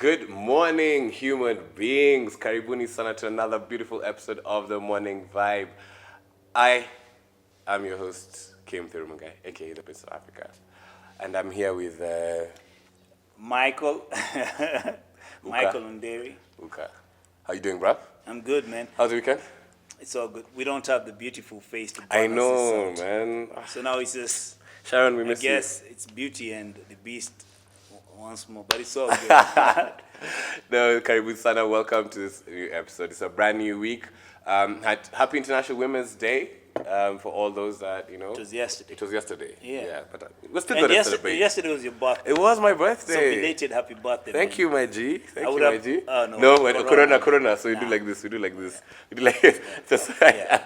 Good morning, human beings. Karibuni sana to another beautiful episode of The Morning Vibe. I am your host, Thiru and Mike, aka the Prince of Africa. And I'm here with Michael. Michael Nderi. Uka. How you doing, bruh? I'm good, man. How's the weekend? It's all good. We don't have the beautiful face to I balance know, this out. man. So now it's just, Sharon, we I miss you. guess it's Beauty and the Beast once more, but it's all good. No, Karibu Sana, welcome to this new episode. It's a brand new week. Happy International Women's Day for all those that, you know. It was yesterday. It was yesterday. Yeah. But we're still And going to celebrate. yesterday was your birthday. It was my So birthday. belated happy birthday. Thank man. you, my G. Thank you, would my have- G. no, when Corona. So we do like this. We do like this. We do like just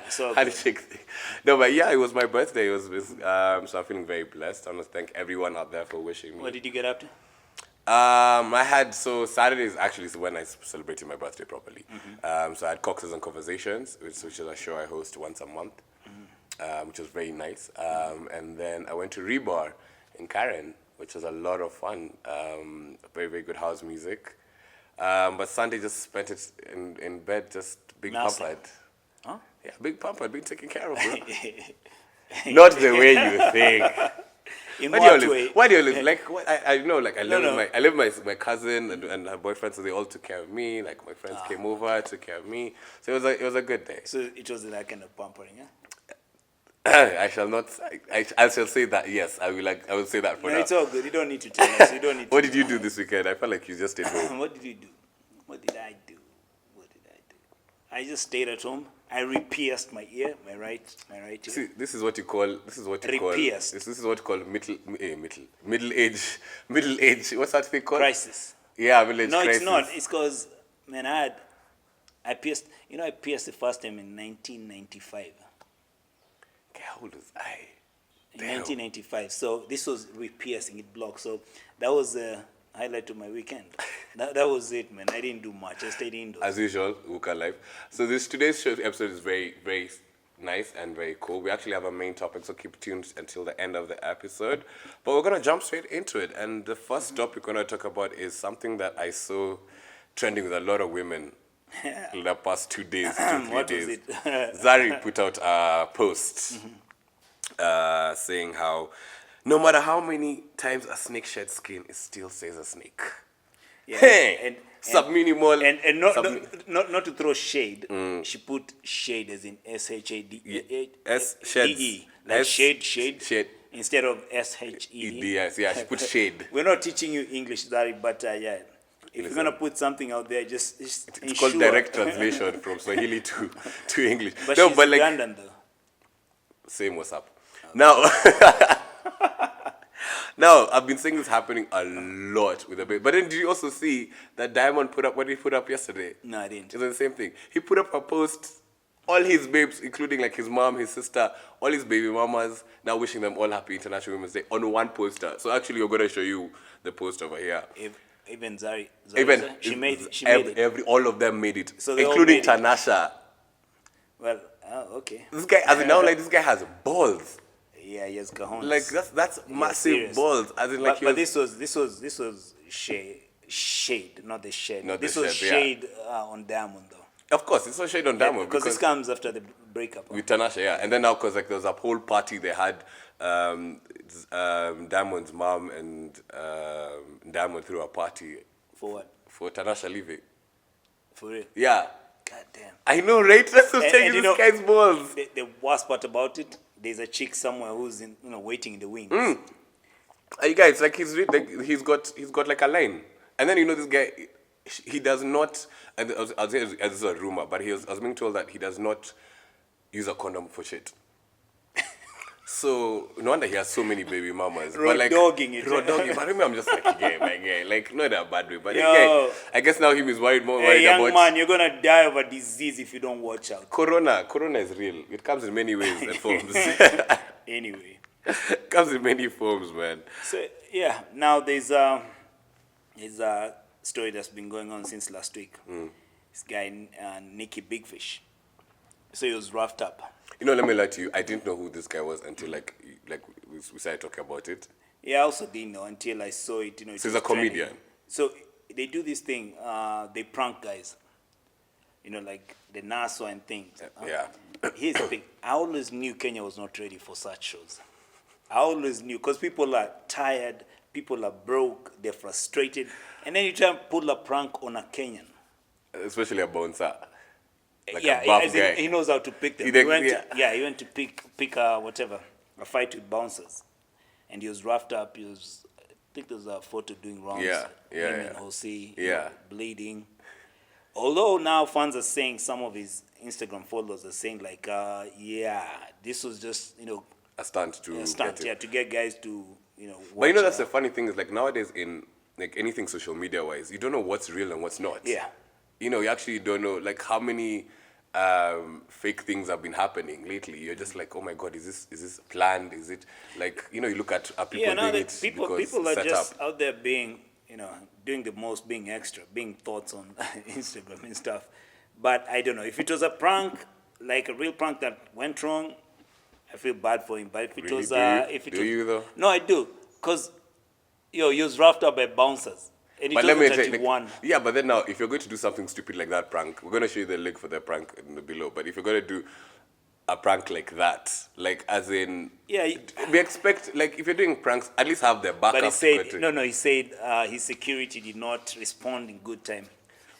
so handshake thing. No, but yeah, it was my birthday. It was so I'm feeling very blessed. I want to thank everyone out there for wishing me. What did you get up to? Saturday is actually when I celebrated my birthday properly. So I had Coxes and Conversations, which is a show I host once a month, which was very nice. And then I went to Rebar in Karen, which was a lot of fun. Very, very good house music. But Sunday just spent it in bed, just big Nasty. pampered. Huh? Yeah, big pampered, being taken care of, bro. Not the way you think. In Why do you what always, way? why do you always, like, what, I know, like, I live No. with my cousin and her boyfriend, so they all took care of me. Like, my friends came over, took care of me. So it was a good day. So it was that kind of pampering, yeah? I shall not, I shall say that, yes, I will say that for No, now. it's all good. You don't need to tell us. You don't need to. What did you do this weekend? I felt like you just stayed home. What did you do? What did I do? I just stayed at home. I re-pierced my ear, my right ear. See, this is what you call Repierced. this is what you call middle age, what's that thing called? Crisis. Yeah, middle age No, crisis. it's not. It's because, man, I pierced the first time in 1995. Okay, how old was I? In Damn. 1995. So this was re-piercing, it blocked. So that was the highlight of my weekend. That was it, man. I didn't do much. I stayed indoors. As usual, Wuka Life. So today's show episode is very, very nice and very cool. We actually have a main topic, so keep tuned until the end of the episode. But we're gonna jump straight into it. And the first topic we're gonna talk about is something that I saw trending with a lot of women in the past 2 days, 3 What days. was it? Zari put out a post saying how no matter how many times a snake sheds skin, it still stays a snake. Yeah, Hey, subminimal. And not to throw shade. She put shade as in S-H-A-D-E. Shades. Like S- shade. Instead of S-H-E-D. Yes, yeah, she put shade. We're not teaching you English, Dari, but yeah. If you're gonna put something out there, just It's ensure. called direct translation from Swahili to English. But No, she's but like Ugandan though. same what's up. Now Now I've been seeing this happening a lot with the babe. But then did you also see that Diamond put up what he put up yesterday? No, I didn't. It was the same thing. He put up a post, all his babes, including like his mom, his sister, all his baby mamas, now wishing them all happy International Women's Day on one poster. So actually we're gonna show you the post over here. Even Zari, Even she made it. all of them made it, So they all including made it. Tanasha. Well, okay. This guy, as in now, like this guy has balls. Yeah, he has cojones. Like that's massive serious. balls. As in, like but this was shade, not the shed. Not this the was shed, yeah. shade on Diamond though. Of course, it's no shade on Diamond Because this comes after the breakup. with Tanasha, yeah. And then now, cause like there was a whole party they had, Diamond's mom and Diamond threw a party For what? for Tanasha leaving. For real? Yeah, God damn. I know, right? That's what And saying you this know, guy's balls. The worst part about it, there's a chick somewhere who's waiting in the wings. You guys, like he's got like a line, and then you know this guy, he does not. And I'll say this is a rumor, but I was being told that he does not use a condom for shit. So no wonder he has so many baby mamas. Raw dogging it. Raw dogging. But I mean, I'm just like, yeah, my guy, like not in a bad way, but Yo. guy, I guess now him is more Hey, worried young about man, you're gonna die of a disease if you don't watch out. Corona. Corona is real. It comes in many ways and forms. Anyway. Comes in many forms, man. So yeah, now there's a story that's been going on since last week. This guy Nicky Big Fish. So he was roughed up. You know, let me lie to you. I didn't know who this guy was until like we started talking about it. Yeah, I also didn't know until I saw it. So he's a comedian. So they do this thing. They prank guys. You know, like the NASA and things. Yeah. Here's the thing. I always knew Kenya was not ready for such shows. I always knew, because people are tired, people are broke, they're frustrated, and then you try and pull a prank on a Kenyan. Especially a bouncer. Like Yeah, a buff as in guy. he knows how to pick them. He He like- went yeah. he went to pick whatever, a fight with bouncers, and he was roughed up. He was, I think there was a photo doing rounds. Yeah, yeah, him yeah. and Jose, Yeah. bleeding. Although now fans are saying, some of his Instagram followers are saying like, yeah, this was just, A stunt to a stunt, get yeah, it. to get guys to, But watch, that's the funny thing is like nowadays in like anything social media wise, you don't know what's real and what's not. Yeah. You actually don't know like how many fake things have been happening lately. You're just like, oh my god, is this planned? Is it like you look at people yeah, now doing that it people because are set just up. out there being, doing the most, being extra, being thoughts on Instagram and stuff. But I don't know, if it was a prank, like a real prank that went wrong, I feel bad for him. But if it Really? was, Do you? if it Do was, you, though? No, I do, because he was roughed up by bouncers, and it But was let me at tell you, 31. like, yeah, but then now, if you're going to do something stupid like that prank, we're going to show you the link for the prank in the below. But if you're going to do a prank like that, like as in, Yeah, we expect, like, if you're doing pranks, at least have the backup. but he to said, go to- no, he said his security did not respond in good time.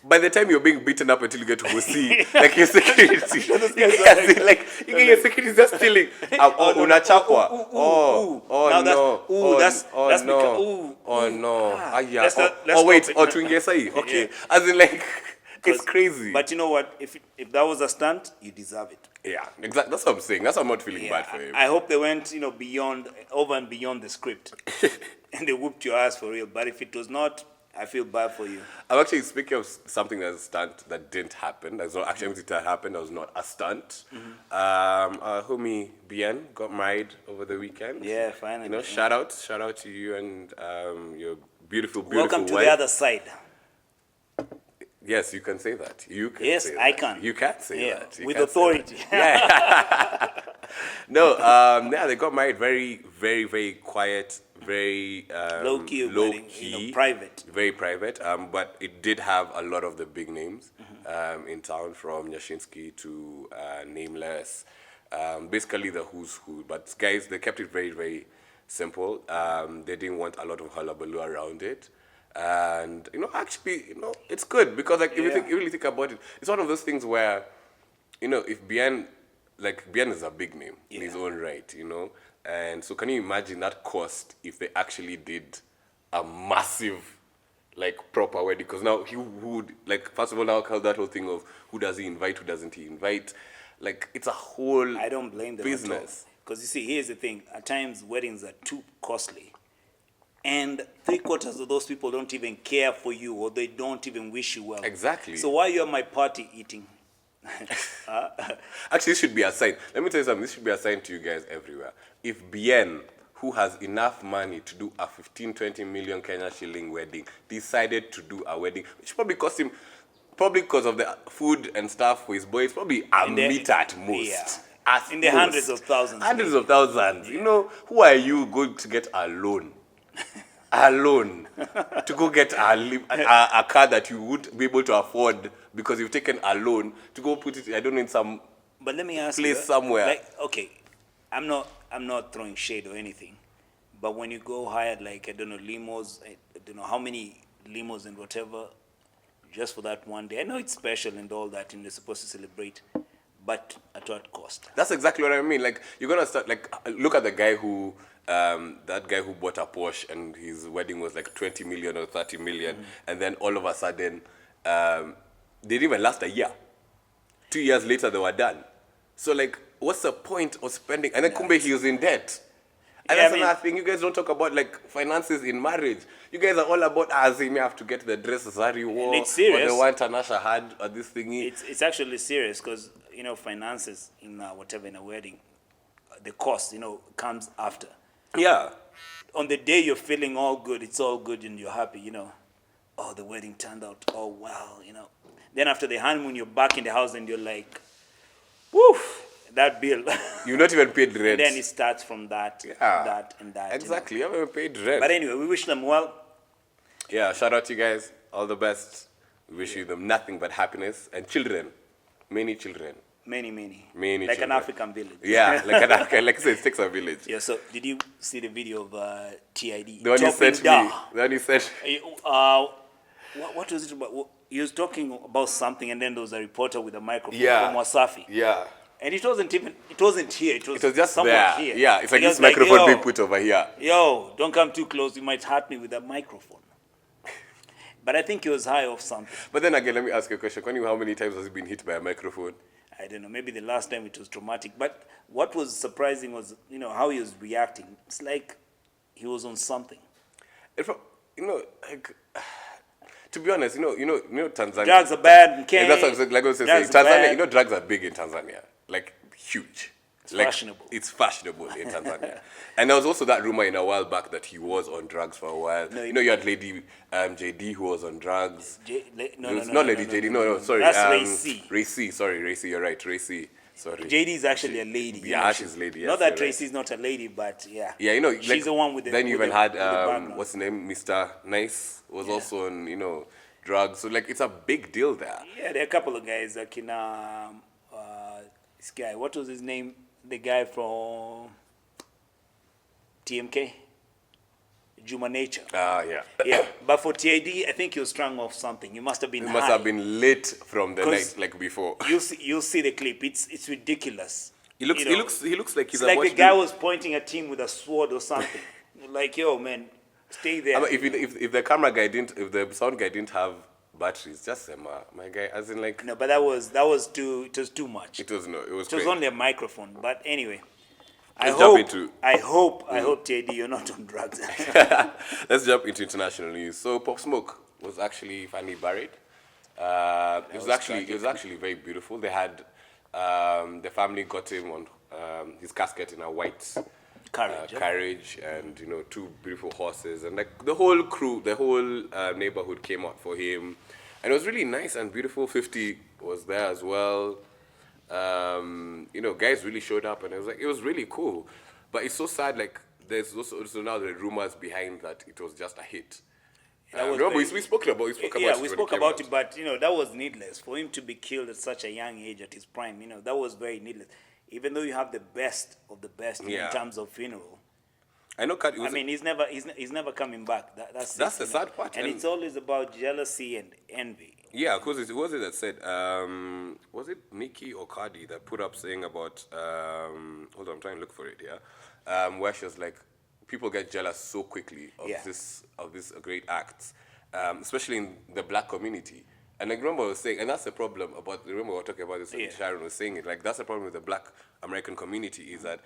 By the time you're being beaten up until you get to Hosi, like your security, guys as in, like you get your security is just chilling. Oh, unachapwa. Oh Now no. ooh, that's no. because, ooh, Oh ooh, no. ah. Yeah. Let's not- let's Oh wait. stop it. Oh, tuingie sahi. Okay. Yeah. As in, like it's 'Cause- crazy. But you know what? If that was a stunt, you deserve it. yeah, exactly. That's what I'm saying. That's why I'm not feeling Yeah, bad for him. I hope they went, over and beyond the script, and they whooped your ass for real. But if it was not, I feel bad for you. I'm actually speaking of something that's a stunt that didn't happen. That's not actually anything that happened. That was not a stunt. Our homie Bien got married over the weekend. Yeah, finally. Yeah. Shout out to you and your beautiful Welcome to wife. the other side. Yes, you can say that. You can. Yes, say that. I can. You can say Yeah, that. You with can say authority. that. Yeah. No. Yeah, they got married very, very, very quiet, very Low key, low wedding, key, private. very private. But it did have a lot of the big names in town, from Yashinsky to Nameless. Basically the who's who. But guys, they kept it very, very simple. They didn't want a lot of hullabaloo around it. And actually, it's good because like if you really think about it, it's one of those things where, if Bien is a big name in his own right, and so can you imagine that cost if they actually did a massive, like, proper wedding? Because now who would, like, first of all, now that whole thing of who does he invite, who doesn't he invite, like, it's a whole I don't blame them business. Because you see, here's the thing. At times, weddings are too costly. And 3/4 of those people don't even care for you, or they don't even wish you well. Exactly. So why you at my party eating? Actually, this should be a sign. Let me tell you something. This should be a sign to you guys everywhere. If Bien, who has enough money to do a 15-20 million Kenya shilling wedding, decided to do a wedding, which probably cost him, probably because of the food and stuff for his boys, probably a meter at most. Yeah. At In the most. hundreds of thousands, Hundreds maybe. of thousands. Who are you going to get a loan? A loan to go get a car that you would be able to afford because you've taken a loan to go put it, I don't know, in some But let me ask place you, somewhere. like, okay, I'm not throwing shade or anything, but when you go hire, like, I don't know, limos, I don't know how many limos and whatever, just for that one day. I know it's special and all that, and you're supposed to celebrate, but at what cost? That's exactly what I mean. Like, you're gonna start, like, look at the guy who that guy who bought a Porsche and his wedding was like 20 million or 30 million, and then all of a sudden they didn't even last a year. 2 years later they were done. So, like, what's the point of spending? And then Kumbe, he was in debt. And that's another thing. You guys don't talk about, like, finances in marriage. You guys are all about, you may have to get the dress Zari wore, it's serious. or the one Tanasha had, or this thingy. It's actually serious because, finances in whatever, in a wedding, the cost, comes after. Yeah. On the day you're feeling all good, it's all good and you're happy, oh, the wedding turned out, oh, wow, Then after the honeymoon, you're back in the house and you're like, woof, that bill. You've not even paid rent. And then it starts from that, that, and that. Exactly. You haven't paid rent. But anyway, we wish them well. Yeah, shout out to you guys. all the best. We wish you them nothing but happiness and children, many children. Many like children. an African village. Yeah, like an African, like I said, it takes a village. Yeah, so did you see the video of TID? The one you sent me. The one you sent. What was it about? He was talking about something, and then there was a reporter with a microphone Yeah. from Wasafi. Yeah. And it wasn't here. It was just somewhere there. here. Yeah, it's like And he this was like, microphone "Yo, being put over here. Yo, don't come too close. You might hurt me with that microphone." But I think he was high off something. But then again, let me ask you a question. Kwani, how many times has he been hit by a microphone? I don't know. Maybe the last time it was traumatic. But what was surprising was, how he was reacting. It's like he was on something. Like, to be honest, Tanzania. Drugs are bad in Kenya. That's what I was going to say. Tanzania, drugs are big in Tanzania. Like, huge. It's fashionable. It's fashionable in Tanzania. And there was also that rumor in a while back that he was on drugs for a while. No, you had Lady JD who was on drugs. Not Lady JD. No, sorry. That's Ray C. Ray C. Sorry, Ray C. You're right. Ray C. Sorry. JD is actually a lady. Yeah, she's a lady. Yes, not that Tracy is not a lady, but yeah. Yeah, she's the one with the. Then you even had what's his name, Mr. Nice was also on drugs. So like it's a big deal there. Yeah, there are a couple of guys like this guy. What was his name? The guy from TMK, Juma Nature. Yeah. Yeah, but for TID, I think he was strung off something. He must have been. He must have been lit from the night, like before. You'll see the clip. It's ridiculous. He looks like he's like the guy was pointing at him with a sword or something. Like, yo, man, stay there. If the camera guy if the sound guy didn't have batteries, just say, my guy, as in like. No, but that was too much. It was It was only a microphone, but anyway. I hope, Teddy, you're not on drugs. Let's jump into international news. So Pop Smoke was actually finally buried. It was actually very beautiful. They had the family got him on his casket in a white carriage, and two beautiful horses, and like the whole crew, the whole neighborhood came out for him, and it was really nice and beautiful. 50 was there as well. Guys really showed up, and it was really cool. But it's so sad. Like there's also now the rumors behind that it was just a hit. We spoke about it, but that was needless for him to be killed at such a young age at his prime. That was very needless. Even though you have the best of the best in terms of funeral. I know. He's never coming back. That's the sad part, and it's always about jealousy and envy. Yeah, because it was it that said, was it Nikki or Cardi that put up saying about, hold on, I'm trying to look for it, where she was like, people get jealous so quickly of this great act, especially in the black community. And I remember I was saying, and that's the problem remember we were talking about this when Sharon was saying it, like that's the problem with the black American community is that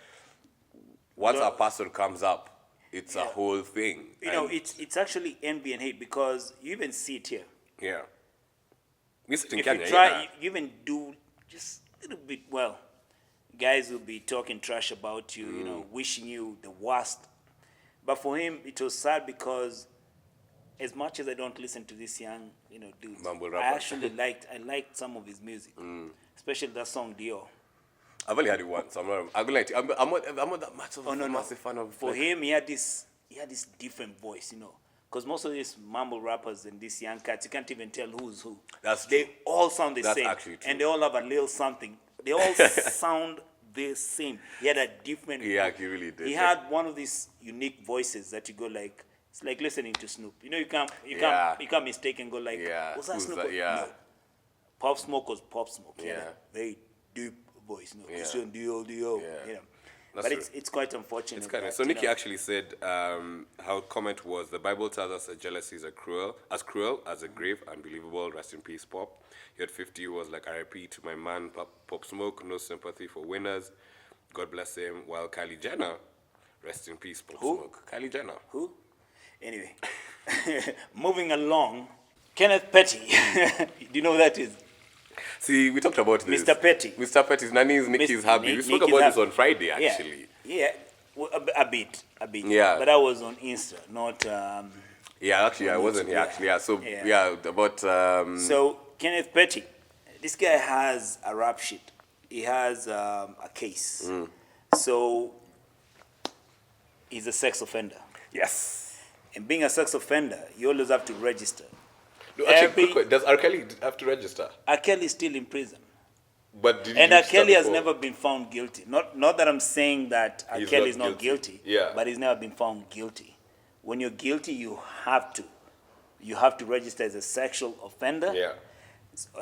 once a person comes up, it's a whole thing. It's actually envy and hate because you even see it here. Yeah. If you try, you even do just a little bit, guys will be talking trash about you, wishing you the worst. But for him, it was sad because as much as I don't listen to this young, dude, I actually liked some of his music, especially that song Dior. I've only had it once. I'm not that much of a massive fan of. For him, he had this different voice, Because most of these mumble rappers and these young cats, you can't even tell who's who. That's true. They all sound the same. Actually true. And they all have a little something. They all sound the same. He had a different he really did. He had one of these unique voices that you go like, it's like listening to Snoop. You can't mistake and go like, was that Snoop? No. Pop Smoke was Pop Smoke. He had a very deep voice. Christian Dio. But it's quite unfortunate. It's so Nikki actually said her comment was, the Bible tells us that jealousy is cruel as a grave, unbelievable. Rest in peace, Pop. He had 50 was like RIP to my man, Pop Smoke. No sympathy for winners. God bless him. While Kylie Jenner, rest in peace, Pop Smoke. Kylie Jenner. Who? Anyway, moving along, Kenneth Petty. Do you know who that is? See, we talked about this. Mr. Petty. Mr. Petty's Nani's Nikki's hubby. We spoke about this on Friday, actually. Yeah. A bit. Yeah. But I was on Insta, not... yeah, actually, I wasn't here, actually. Yeah, so, about... So, Kenneth Petty, this guy has a rap sheet. He has a case. So, he's a sex offender. Yes. And being a sex offender, you always have to register. No, actually, does R. Kelly have to register? R. Kelly is still in prison. But did he And R. register Kelly has before? never been found guilty. Not that I'm saying that R. He's Kelly not is not guilty. guilty, Yeah. but he's never been found guilty. When you're guilty, you have to register as a sexual offender. Yeah.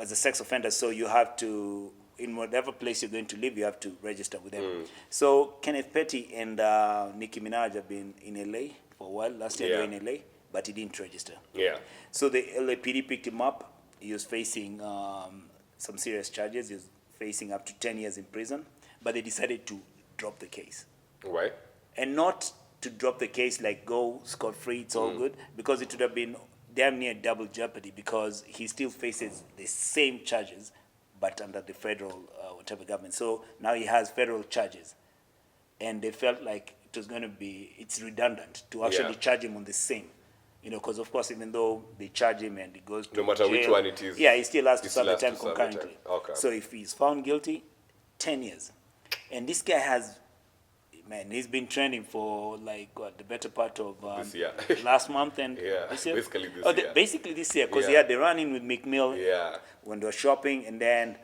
As a sex offender, so you have to, in whatever place you're going to live, you have to register with them. So Kenneth Petty and Nicki Minaj have been in LA for a while. Last year they were in LA, but he didn't register. Yeah. So the LAPD picked him up. He was facing some serious charges. He was facing up to 10 years in prison, but they decided to drop the case. Why? And not to drop the case like go scot-free, it's all good, because it would have been damn near double jeopardy, because he still faces the same charges, but under the federal whatever government. So now he has federal charges, and they felt like it was going to be, it's redundant to actually charge him on the same. Because of course, even though they charge him and he goes to No matter jail, which one it is. yeah, he still has to he serve the still time has to serve the time. concurrently. Okay. So if he's found guilty, 10 years. And this guy has, man, he's been trending for like what, the better part of This year. last month and Yeah, this year? basically this year. Basically this year, because Yeah. they ran in with McMill Yeah. when they were shopping, and then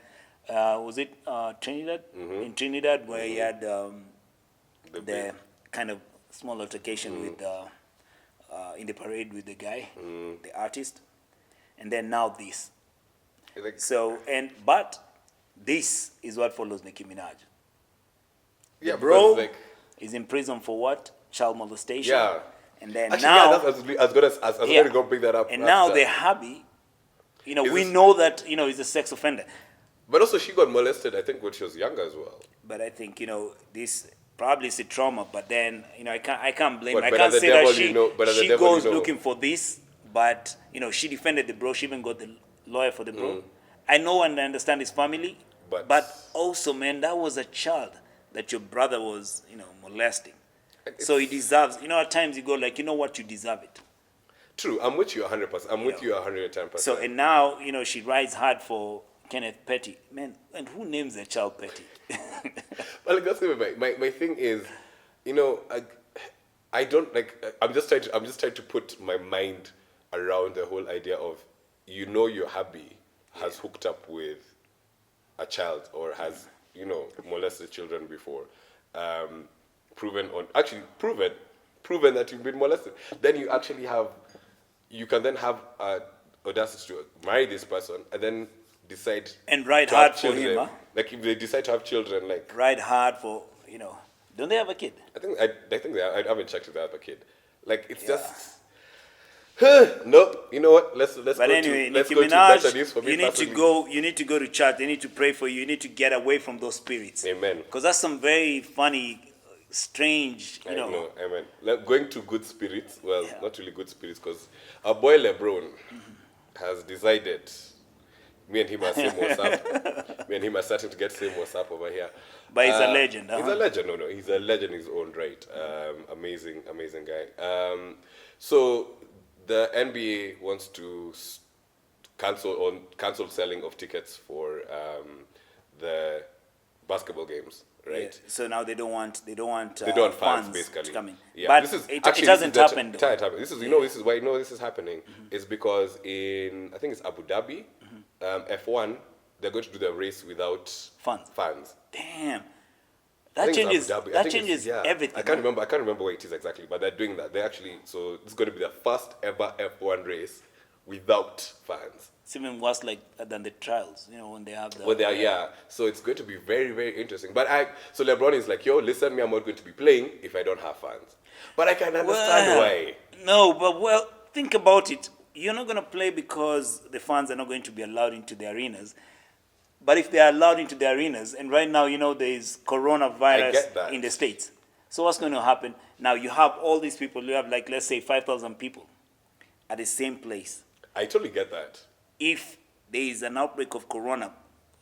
was it Trinidad? In Trinidad, where he had The the big- kind of small altercation with in the parade with the guy, the artist, and then now this. Like, So but this is what follows Nicki Minaj. yeah, The bro because, like, is in prison for what? Child molestation. yeah. And then Actually, now, yeah, that's as good as I was yeah. going to go bring that up. and now after. the hubby, Is we this- know that he's a sex offender, But also, she got molested, I think, when she was younger as well. but I think this probably is a trauma. But then I can't blame. But I better can't the say that devil she you know- better the she devil you goes know. looking for this, but she defended the bro. She even got the lawyer for the bro. I know and I understand his family, But- also, man, that was a child that your brother was molesting. Like, So he deserves. At times you go like, what, you deserve it. True, I'm with you 100%. I'm with you 110%. So and now she rides hard for Kenneth Petty, man. And who names a child Petty? Well, like, that's my thing is, I don't like. I'm just trying to put my mind around the whole idea of, your hubby has hooked up with a child or has molested children before, proven that you've been molested. Then you can then have audacity to marry this person and then decide And ride to have hard for him, children. huh? Like if they decide to have children, like Ride hard for Don't they have a kid? I think they are, I haven't checked if they have a kid. Like it's Yeah. just no. You know what? Let's But go anyway, to let's Nicki go to better Minaj, news for me you need to personally. go. You need to go to church. They need to pray for you. You need to get away from those spirits. Amen. Because that's some very funny, strange. I know, amen. Going to good spirits. Well, Yeah. not really good spirits, because our boy LeBron has decided. Me and him are same WhatsApp. Me and him are starting to get same WhatsApp over here. But he's a legend, He's huh? a legend. No, he's a legend in his own right. Amazing guy. So the NBA wants to cancel selling of tickets for the basketball games, right? Yeah. So now they don't want They don't want fans, basically. to come in. Yeah, But this is it actually hasn't this is happened. the though. it happened. This is this is why this is happening. It's because I think it's Abu Dhabi, F1, they're going to do the race without Fans. Damn. I That think it's changes. Abu Dhabi. I That think changes it's- everything. I can't remember where it is exactly, but they're doing that. They actually, so it's going to be the first ever F1 race without fans. It's even worse than the trials. When they have the. Well, they are, yeah. So it's going to be very, very interesting. But so LeBron is like, yo, listen, I'm not going to be playing if I don't have fans. But I can understand why. No, but think about it. You're not going to play because the fans are not going to be allowed into the arenas. But if they are allowed into the arenas, and right now, there is I coronavirus get that. in the States. So what's going to happen? Now you have all these people, you have let's say 5,000 people at the same place. I totally get that. If there is an outbreak of corona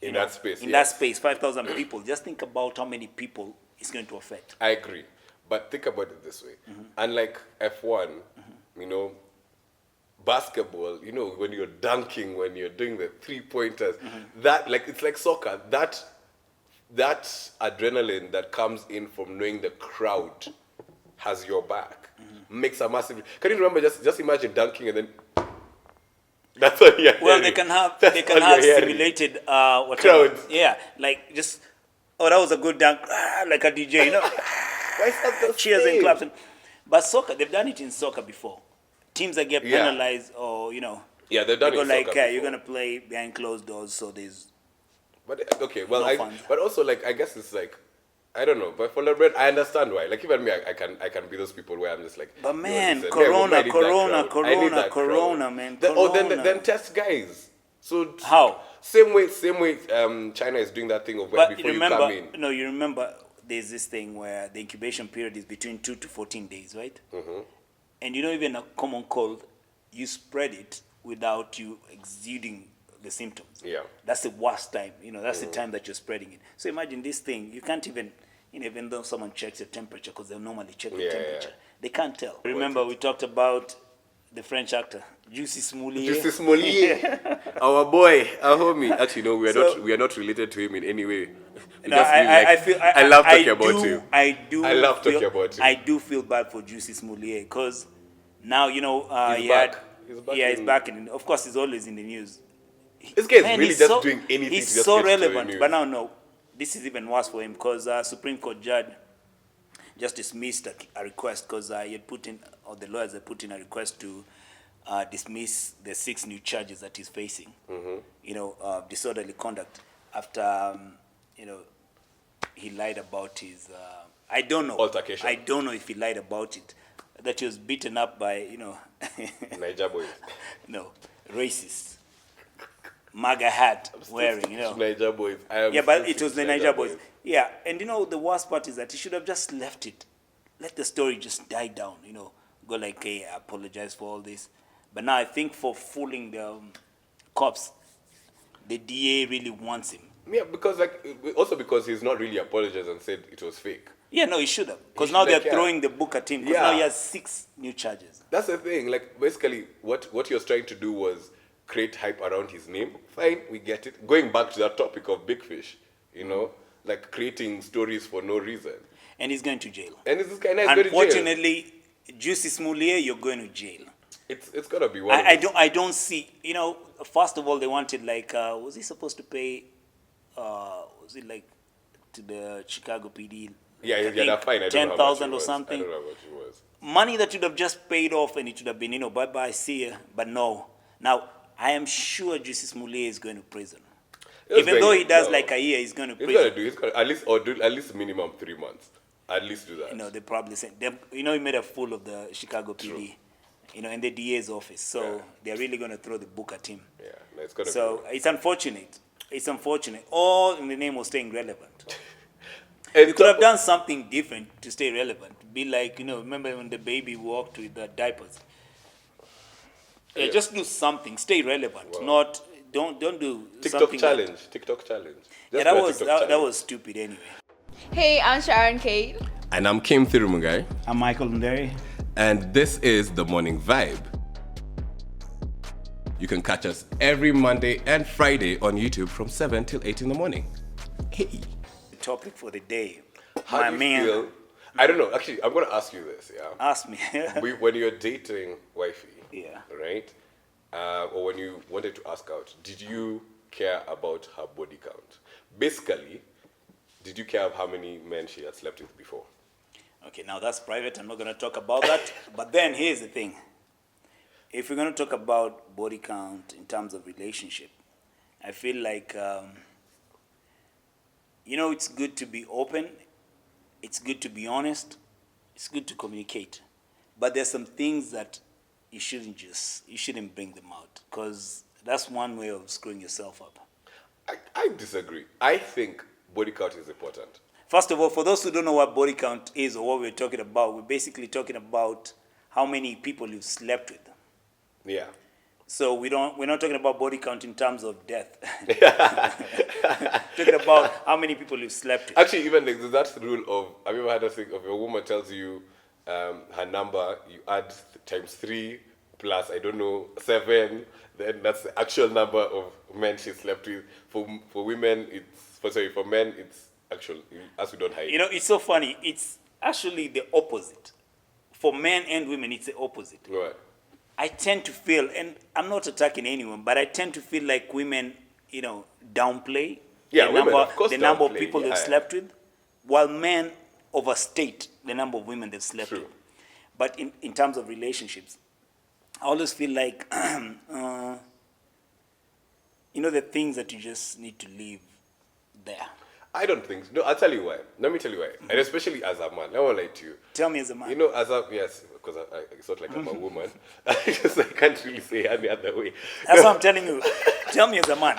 In that space, in yes. that space, 5,000 people, just think about how many people it's going to affect. I agree. But think about it this way. Unlike F1, basketball, when you're dunking, when you're doing the 3-pointers, that, it's like soccer, that adrenaline that comes in from knowing the crowd has your back makes a massive. Can you remember, just imagine dunking and then That's what you're Well, hearing. they can have That's they can all have you're hearing. simulated whatever. Crowds. Yeah, like just that was a good dunk, like a DJ, Why is that the cheers and same? claps. But soccer, they've done it in soccer before. Teams that get Yeah. penalized, or Yeah, they've they done go it in like, soccer you're before. gonna play behind closed doors, so there's But okay, well, no fun. but also like I guess it's like I don't know, but for LeBron, I understand why. Like even me, I can be those people where I'm just like, But yo, man, listen, Corona, I need that Corona, crowd. I need Corona, that Corona, crowd. man, Then Corona. test guys. So How? same way China is doing that thing of where But before remember, you come in. no, you remember there's this thing where the incubation period is between 2 to 14 days, right? Mm-hmm. And even a common cold, you spread it without you exuding the symptoms. Yeah. That's the worst time. That's the time that you're spreading it. So imagine this thing. You can't even, even though someone checks your temperature, because they'll normally check the Yeah, temperature, yeah. they can't tell. Remember, we talked about the French actor, Juicy Smoulier. Juicy Smoulier, our boy, our homie. Actually, no, So- we are not related to him in any way. We No, just feel like- I feel I love talking about him. I love feel, talking about him. I do feel bad for Juicy Smoulier because now He's he back. had, He's back yeah, he's in- back in. Of course, he's always in the news. This guy is Man, really he's just doing anything He's to just so get into the relevant, news. but now no, this is even worse for him because Supreme Court judge just dismissed a request because he had put in, or the lawyers had put in a request to dismiss the 6 new charges that he's facing. Disorderly conduct after he lied about his. I don't know. Altercation. I don't know if he lied about it. That he was beaten up by Niger boys. no racists. MAGA hat wearing, Niger boys. I am Yeah, but still it was the Niger boys. Yeah, and the worst part is that he should have just left it. Let the story just die down, Go like, hey, I apologize for all this. But now I think for fooling the cops, the DA really wants him. Yeah, because also because he's not really apologized and said it was fake. Yeah, no, he should have. Because should now they're have, yeah. throwing the book at him. Because Yeah. now he has 6 new charges. That's the thing. Like basically, what he was trying to do was create hype around his name. Fine, we get it. Going back to that topic of big fish, like creating stories for no reason. And he's going to jail. And this guy now is going to jail. Unfortunately, Juicy Smoulier, you're going to jail. It's gonna be one. I don't see. First of all, they wanted was he supposed to pay? Was it like to the Chicago PD? Yeah, that's fine. I don't know how much it 10,000 or was. something. I don't know how much it was. Money that should have just paid off, and it should have been bye bye, see ya. But no. Now I am sure Juicy Smoulier is going to prison. He was Even though going- he does no. like a year, he's going to He's prison. gonna do. He's gonna at least do at least minimum 3 months. At least do that. They probably said he made a fool of the Chicago PD. In the DA's office. So Yeah. they're really going to throw the book at him. Yeah, no, it's gonna. So it's unfortunate. It's unfortunate. All in the name of staying relevant. And You could have done something different to stay relevant. Be like, remember when the baby walked with the diapers? Yeah, Yeah. just do something. Stay relevant. Wow. Not don't do TikTok something challenge. TikTok challenge. Yeah, Just that do a was TikTok that challenge. was stupid anyway. Hey, I'm Sharon Kate. And I'm Kim Thiru Mungay, I'm Michael Nderi. and this is the Morning Vibe. You can catch us every Monday and Friday on YouTube from 7 till 8 in the morning. Hey, The topic for the day. how My do you man feel? I don't know. Actually, I'm gonna ask you this. Yeah. asked me. When you're dating wifey, Yeah. right? Or when you wanted to ask out, did you care about her body count? Basically, did you care of how many men she had slept with before? Okay, now that's private. I'm not going to talk about that. But then here's the thing. If we're going to talk about body count in terms of relationship, I feel like, it's good to be open. It's good to be honest. It's good to communicate. But there's some things that you shouldn't bring them out because that's one way of screwing yourself up. I disagree. I think body count is important. First of all, for those who don't know what body count is or what we're talking about, we're basically talking about how many people you've slept with. Yeah. So we're not talking about body count in terms of death. Talking about how many people you've slept with. Actually, even like, there's that rule of, have you ever had a thing of a woman tells you her number, you add times 3 plus, I don't know, 7, then that's the actual number of men she slept with. For women, for men, it's actual, as we don't hide. It's so funny. It's actually the opposite. For men and women, it's the opposite. Right. I tend to feel, and I'm not attacking anyone, but I tend to feel like women, downplay Yeah, the women, number, of course, the number of downplay, people they've yeah. slept with, while men overstate the number of women they've slept True. with. But in terms of relationships, I always feel like, the things that you just need to leave there. I don't think so. No, I'll tell you why. Let me tell you why. And especially as a man, I won't lie to you. Tell me as a man. Yes, because it's not like I'm a woman. I can't really say any other way. That's what I'm telling you. Tell me as a man.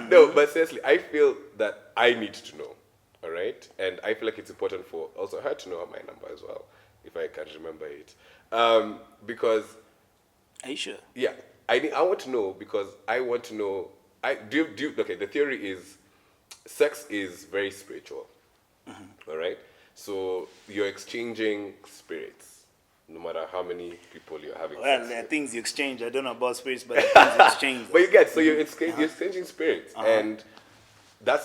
No, but seriously, I feel that I need to know, all right? And I feel like it's important for also her to know my number as well, if I can remember it. Because, Are you sure? yeah, I want to know because I want to know. Okay, the theory is sex is very spiritual, all right? So you're exchanging spirits, no matter how many people you're having Well, sex there are with. things you exchange. I don't know about spirits, but there are things you exchange. But you get, so you're exchanging spirits, and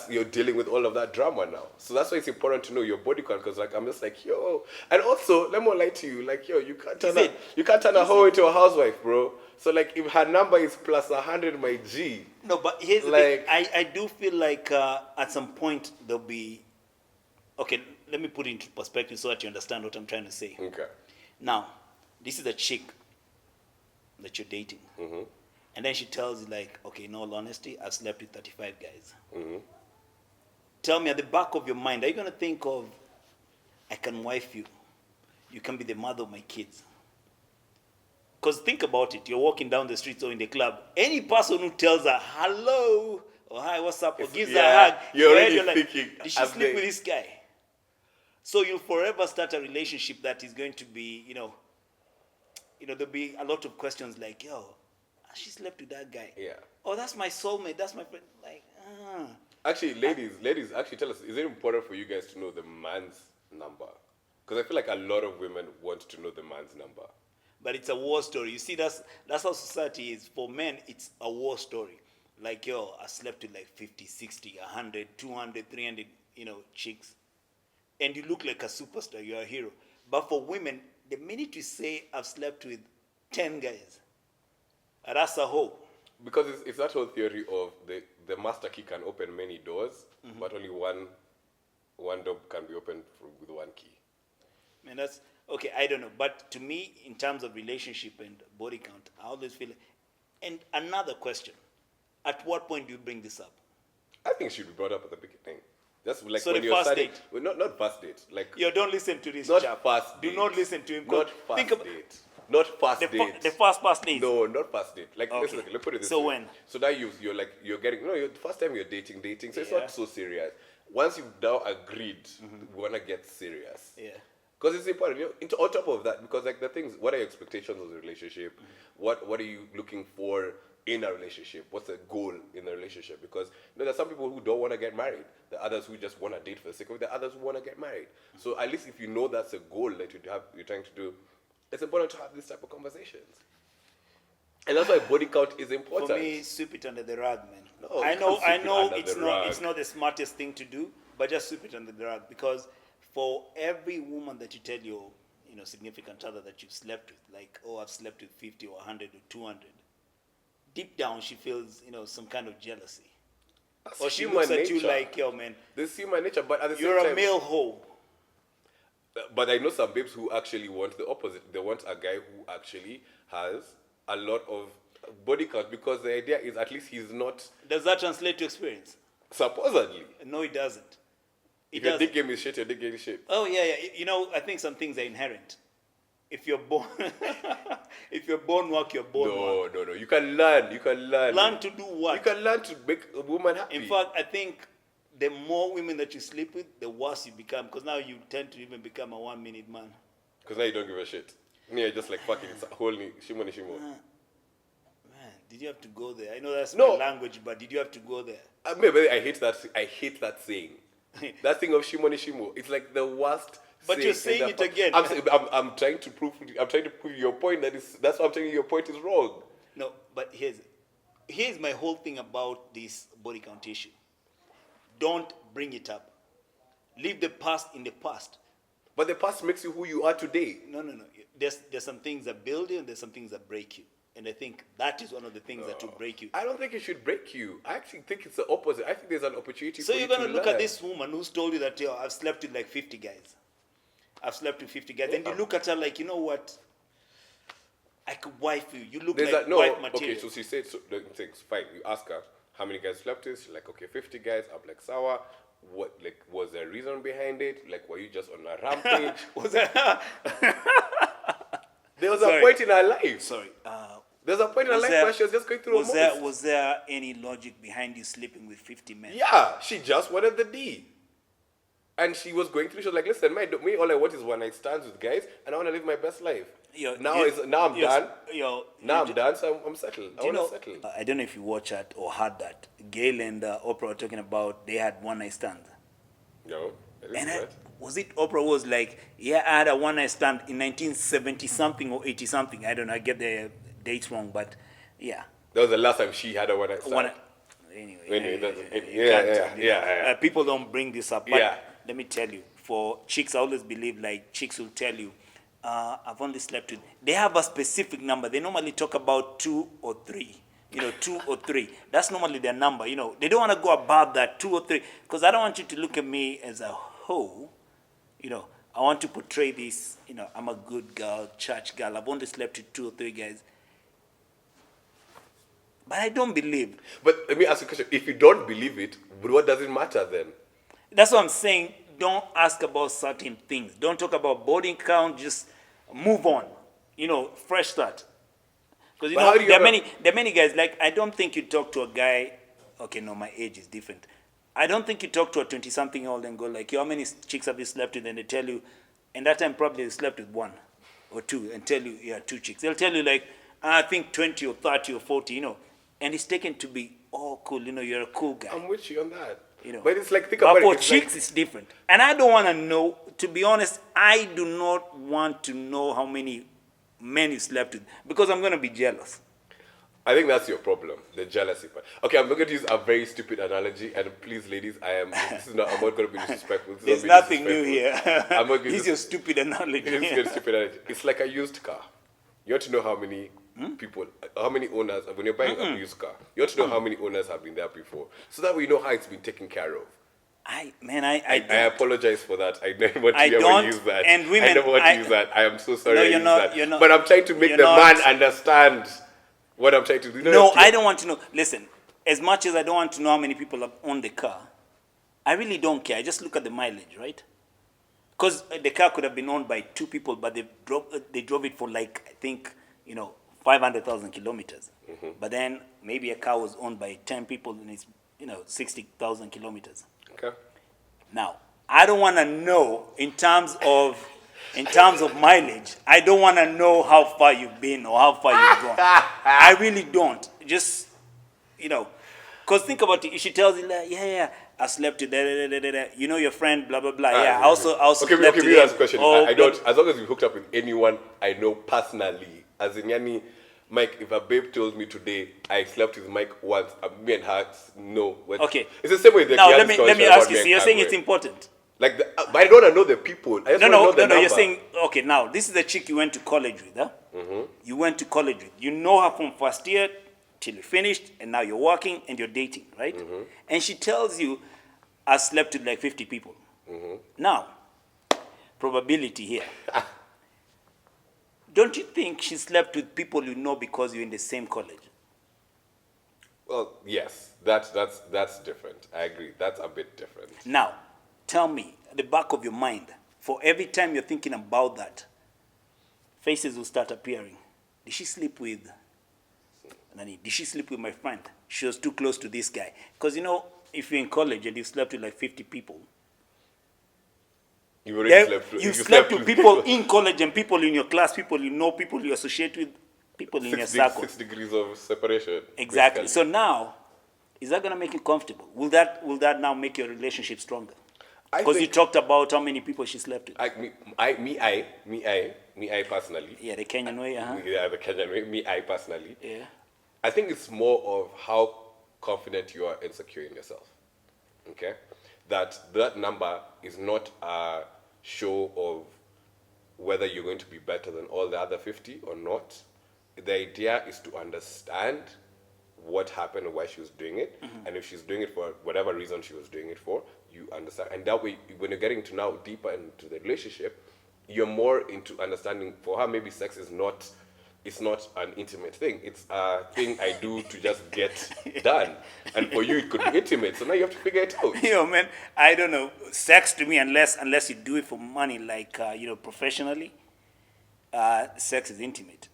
you're dealing with all of that drama now. So that's why it's important to know your body count, because I'm just like, yo. And also, let me lie to you, like, yo, you can't turn a hoe into a housewife, bro. So like, if her number is plus 100, my G. No, but here's the thing. I do feel like at some point there'll be. Okay, let me put it into perspective so that you understand what I'm trying to say. Okay. Now, this is a chick that you're dating. Mm-hmm. And then she tells you, like, okay, in all honesty, I've slept with 35 guys. Mm-hmm. Tell me, at the back of your mind, are you going to think of, I can wife you. You can be the mother of my kids. Because think about it. You're walking down the streets or in the club. Any person who tells her, hello, or hi, what's up, or gives her a hug, you're already like, thinking, did she sleep with this guy? So you'll forever start a relationship that is going to be, there'll be a lot of questions like, yo, she slept with that guy. Yeah. Oh, that's my soulmate. That's my friend. Like, Actually, ladies, actually tell us, is it important for you guys to know the man's number? Because I feel like a lot of women want to know the man's number. But it's a war story. You see, that's how society is. For men, it's a war story. Like, yo, I slept with like 50, 60, 100, 200, 300, chicks. And you look like a superstar. You're a hero. But for women, the minute you say, I've slept with 10 guys, that's a hoe. Because it's that whole theory of the master key can open many doors, but only one door can be opened with one key. Man, that's okay. I don't know, but to me, in terms of relationship and body count, I always feel. And another question: at what point do you bring this up? I think it should be brought up at the beginning. Just like So when the you're first starting, date? well, not first date, like Yo, don't listen to this not chap. first Do date. not listen to him. Not first Think about date. Not first date. the first date. No, not first date. Like Okay. listen, let's put it this So way. when? So now you're getting the first time you're dating, so it's Yeah. not so serious. Once you've now agreed, we wanna get serious. Yeah. Because it's important. On top of that, because like the things, what are your expectations of the relationship? What are you looking for in a relationship? What's the goal in a relationship? Because there's some people who don't want to get married. There are others who just want to date for the sake of it. There are others who want to get married. So at least if you know that's a goal that you're trying to do, it's important to have this type of conversations. And that's why body count is important. For me, sweep it under the rug, man. No, I you know, can't sweep it under it's the not, rug. it's not the smartest thing to do, but just sweep it under the rug. Because for every woman that you tell your, significant other that you've slept with, like, oh, I've slept with 50 or 100 or 200, deep down she feels, some kind of jealousy. That's Or she human looks at you nature. like, yo, man, This is human nature, but at the you're same a time, male hoe. But I know some babes who actually want the opposite. They want a guy who actually has a lot of body count, because the idea is at least he's not Does that translate to experience? supposedly. No, it doesn't. If your dick game is shit, your dick game is shit. Oh yeah. I think some things are inherent. If you're born, if you're born work, you're born work. No. You can learn. Learn to do what? You can learn to make a woman happy. In fact, I think the more women that you sleep with, the worse you become. Because now you tend to even become a 1 minute man. Because now you don't give a shit. Yeah, just like fucking it's a whole shimo. Man, did you have to go there? I know that's No. my language, but did you have to go there? Maybe I hate that saying. That thing of shimo ni shimo. It's like the worst. But you're saying it again. I'm trying to prove your point that's why I'm telling you your point is wrong. No, but here's my whole thing about this body count issue. Don't bring it up. Leave the past in the past. But the past makes you who you are today. No. there's some things that build you and there's some things that break you. And I think that is one of the things that will break you. I don't think it should break you. I actually think it's the opposite. I think there's an opportunity So for you you're to gonna look at learn. this woman who's told you that, yo, I've slept with like 50 guys. I've slept with 50 guys. And you look at her like, you know what? I could wife you. You look There's like that, no, wife material. okay, so she said, so, the things, fine. You ask her, how many guys slept with? She's like, okay, 50 guys. I'm like, sour. What, like, was there a reason behind it? Like, were you just on a rampage? Was that? There was Sorry. a point in her life. Sorry. There's a point in her life where she was just going through a most. Was there any logic behind you sleeping with 50 men? Yeah, she just wanted the D. And she was going through, she was like, listen, me all I want is one night stands with guys, and I want to live my best life. Now I'm done. Now I'm done, so I'm settled. I want to settle. I don't know if you watched that or heard that. Gail and Oprah were talking about they had one night stand. No, I didn't And know that. was it Oprah was like, yeah, I had a one night stand in 1970 something or 80 something. I don't know, I get the dates wrong, but yeah. That was the last time she had a one night stand. Anyway, people don't bring this up, but Yeah. let me tell you, for chicks, I always believe like chicks will tell you, I've only slept with. They have a specific number. They normally talk about 2 or 3. 2 or 3. That's normally their number. They don't want to go above that 2 or 3, because I don't want you to look at me as a hoe. I want to portray this. I'm a good girl, church girl. I've only slept with 2 or 3 guys. But I don't believe. But let me ask you a question. If you don't believe it, what does it matter then? That's what I'm saying. Don't ask about certain things. Don't talk about body count. Just move on. Fresh start. Because there are many guys. Like, I don't think you talk to a guy. Okay, no, my age is different. I don't think you talk to a 20-something-year-old and go like, how many chicks have you slept with? And they tell you, and that time probably they slept with 1 or 2, and tell you, yeah, 2 chicks. They'll tell you like, I think 20 or 30 or 40. And it's taken to be, oh, cool. You're a cool guy. I'm with you on that. But it's like, think about but it. for chicks, it's different. And I don't want to know, to be honest, I do not want to know how many men you slept with, because I'm going to be jealous. I think that's your problem, the jealousy part. Okay, I'm going to use a very stupid analogy, and please, ladies, I'm not going to be disrespectful. There's nothing new here. I'm not It's your stupid analogy. It's like a used car. You want to know how many people, how many owners, when you're buying a used car, you want to know how many owners have been there before, so that we know how it's been taken care of. I apologize for that. I never want to I ever don't, use that. and women, I never want to use that. I am so sorry. No, I you're use not, that. you're not. But I'm trying to make the man understand what I'm trying to do. No, I don't want to know. Listen, as much as I don't want to know how many people have owned the car, I really don't care. I just look at the mileage, right? Because the car could have been owned by 2 people, but they drove it for like, I think, 500,000 kilometers. Mm-hmm. But then maybe a car was owned by 10 people and it's, 60,000 kilometers. Okay. Now, I don't want to know in terms of mileage. I don't want to know how far you've been or how far you've gone. I really don't. Just, because think about it. If she tells you, like, yeah, I slept with your friend, blah, blah, blah. Yeah, I also okay, slept with me ask a question. Oh, I don't, as long as you hooked up with anyone I know personally, as in Yani, Mike, if a babe tells me today I slept with Mike once, me and her know. Okay. It's the same way. Now, let me ask you. So you're saying it's important? Like, but I don't want to know the people. I just want to know the number. You're saying, okay, now, this is the chick you went to college with, huh? Mm-hmm. You went to college with. You know her from first year till you finished, and now you're working and you're dating, right? Mm-hmm. And she tells you, I slept with like 50 people. Mm-hmm. Now, probability here. Don't you think she slept with people you know because you're in the same college? Well, yes, that's different. I agree. That's a bit different. Now, tell me, at the back of your mind, for every time you're thinking about that, faces will start appearing. Did she sleep with Nani? Did she sleep with my friend? She was too close to this guy. Because, if you're in college and you slept with like 50 people, you already slept with. You slept with people in college and people in your class, people you know, people you associate with, people in your circle. 6 degrees of separation. Exactly. Basically. So now, is that going to make you comfortable? Will that now make your relationship stronger? Because you talked about how many people she slept with. Me, personally. Yeah, the Kenyan way, Yeah, the Kenyan way. Me, personally. Yeah. I think it's more of how confident you are and secure in yourself. Okay? That number is not a show of whether you're going to be better than all the other 50 or not. The idea is to understand what happened and why she was doing it. And if she's doing it for whatever reason she was doing it for, you understand. And that way, when you're getting to now deeper into the relationship, you're more into understanding. For her, maybe sex is not, it's not an intimate thing. It's a thing I do to just get done. And for you, it could be intimate. So now you have to figure it out. Man, I don't know. Sex to me, unless you do it for money, like, professionally, sex is intimate.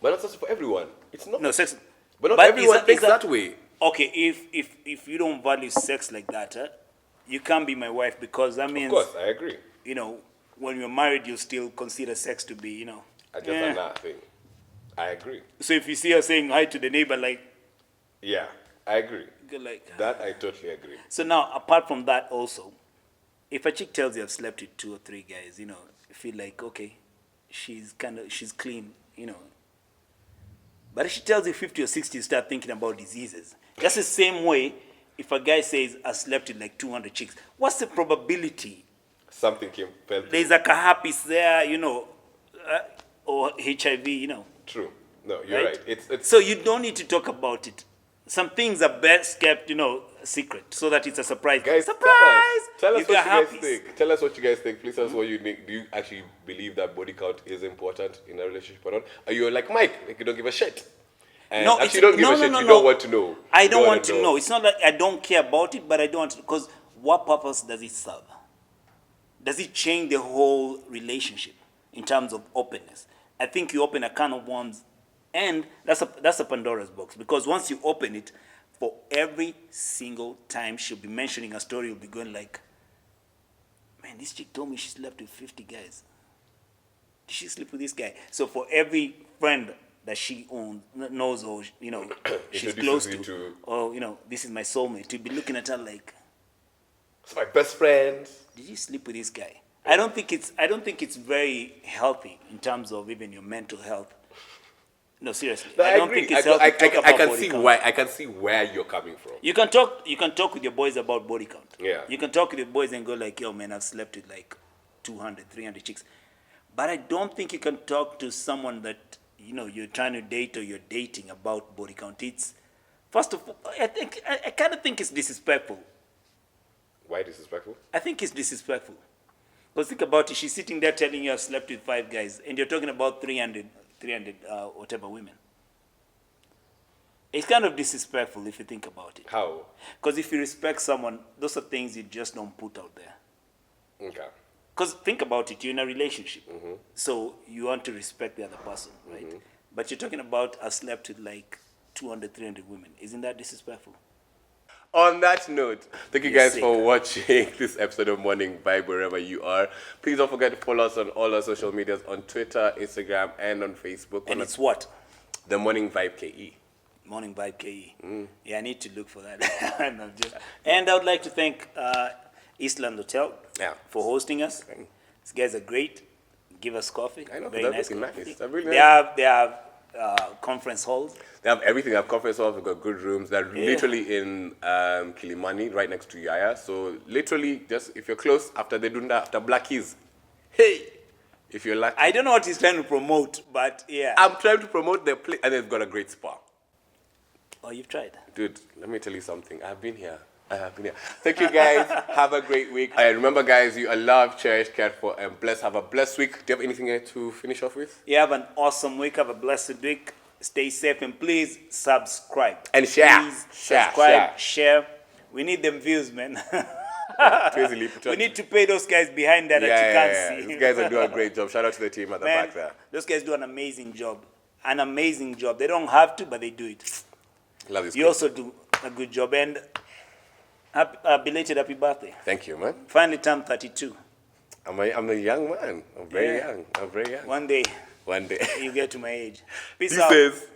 But that's also for everyone. It's not. No, sex. But not everyone thinks that way. Okay, if you don't value sex like that, you can't be my wife, because that means. Of course, I agree. When you're married, you still consider sex to be, Just another thing. I agree. So if you see her saying hi to the neighbor, like. Yeah, I agree. You're like. That I totally agree. So now, apart from that, also, if a chick tells you I've slept with 2 or 3 guys, you feel like, okay, she's clean, But if she tells you 50 or 60, you start thinking about diseases. Just the same way, if a guy says, I slept with like 200 chicks, what's the probability? Something fell through. There's like a herpes there, or HIV, True. No, you're right. It's So you don't need to talk about it. Some things are best kept, secret, so that it's a surprise. Guys, surprise! Tell us what you guys herpes. think. Tell us what you guys think. Please tell us what you think. Do you actually believe that body count is important in a relationship or not? Are you like Mike? Like you don't give a shit? And No, actually, you don't give a shit. You don't want to know. I You don't wanna want to know. It's not like I don't care about it, but I don't want to, because what purpose does it serve? Does it change the whole relationship in terms of openness? I think you open a can of worms, and that's a Pandora's box, because once you open it, for every single time she'll be mentioning a story, you'll be going like, man, this chick told me she slept with 50 guys. Did she sleep with this guy? So for every friend that she knows, or she's close to, or this is my soulmate, to be looking at her like, it's my best friend. did you sleep with this guy? I don't think it's very healthy in terms of even your mental health. No, seriously. No, I don't agree. think it's healthy to talk about can body see count. why. I can see where you're coming from. You can talk with your boys about body count. Yeah. You can talk with your boys and go like, yo, man, I've slept with like 200, 300 chicks. But I don't think you can talk to someone that, you're trying to date or you're dating about body count. It's, first of all, I kind of think it's disrespectful. Why disrespectful? I think it's disrespectful. Because think about it, she's sitting there telling you I've slept with 5 guys, and you're talking about 300 whatever women. It's kind of disrespectful if you think about it. How? Because if you respect someone, those are things you just don't put out there. Okay. Because think about it, you're in a relationship. So you want to respect the other person, right? But you're talking about I slept with like 200, 300 women. Isn't that disrespectful? On that note, thank you You're guys sick. for watching this episode of Morning Vibe wherever you are. Please don't forget to follow us on all our social medias on Twitter, Instagram, and on Facebook. And it's what? The Morning Vibe KE. Morning Vibe KE. Yeah, I need to look for that. And I would like to thank Eastland Hotel for hosting us. These guys are great. Give us coffee. I know, Very they're nice. looking Coffee. nice. They're really They nice. have conference halls. They have everything. They have conference halls. They've got good rooms. They're literally in Kilimani, right next to Yaya. So literally, just if you're close after they do that, after Black Keys, hey, if you're lucky. I don't know what he's trying to promote, but yeah. I'm trying to promote their place, and they've got a great spa. Oh, you've tried. Dude, let me tell you something. I've been here. Thank you, guys. Have a great week. And remember, guys, you are loved, cherished, cared for, and blessed. Have a blessed week. Do you have anything to finish off with? You have an awesome week. Have a blessed week. Stay safe, and please subscribe. And share. Please subscribe, share. We need them views, man. We need to pay those guys behind that you can't see. These guys are doing a great job. Shout out to the team at the back there. Those guys do an amazing job. An amazing job. They don't have to, but they do it. Love this. You also do a good job. And belated happy birthday. Thank you, man. Finally turned 32. I'm a young man. I'm very young. One day One day. you get to my age. Peace He out. says.